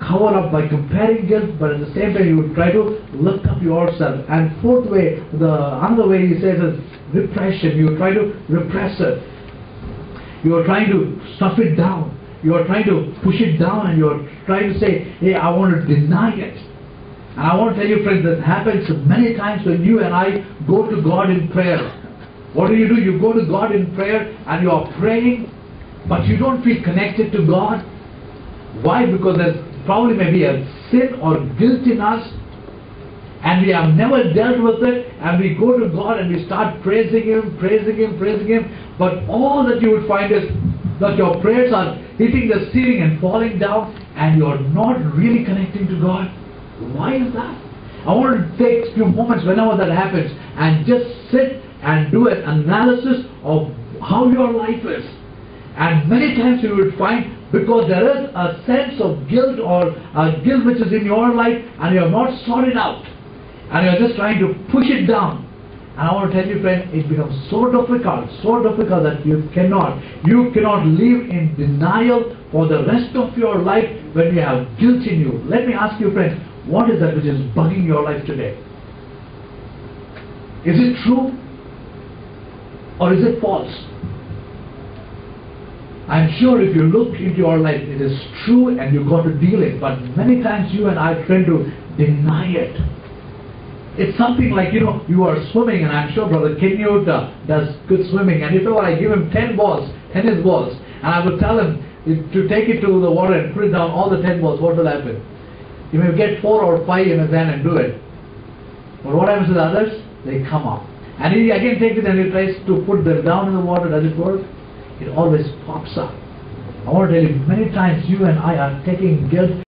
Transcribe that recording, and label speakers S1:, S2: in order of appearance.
S1: cover up by comparing guilt, but at the same time you would try to lift up yourself. And fourth way, another way he says is repression. You try to repress it. You are trying to stuff it down. You are trying to push it down, and you are trying to say, hey, I want to deny it. And I want to tell you, friends, that happens many times when you and I go to God in prayer. What do? You go to God in prayer and you are praying, but you don't feel connected to God. Why? Because there's probably maybe a sin or guilt in us, and we have never dealt with it, and we go to God and we start praising Him, but all that you would find is that your prayers are hitting the ceiling and falling down, and you're not really connecting to God. Why is that? I want to take a few moments whenever that happens and just sit and do an analysis of how your life is. And many times you will find, because there is a sense of guilt or guilt which is in your life and you have not sorted out, and you are just trying to push it down. And I want to tell you, friend, it becomes so difficult that you cannot live in denial for the rest of your life when you have guilt in you. Let me ask you, friend, what is that which is bugging your life today? Is it true or is it false? I'm sure if you look into your life, it is true and you've got to deal it. But many times you and I tend to deny it. It's something like, you are swimming, and I'm sure Brother Kenyot does good swimming. And if ever I give him 10 balls, tennis balls, and I would tell him to take it to the water and put it down, all the 10 balls, what will happen? He may get 4 or 5 in his hand and do it. But what happens to the others? They come up. And he again takes it and he tries to put them down in the water. Does it work? It always pops up. I want to tell you, many times you and I are taking guilt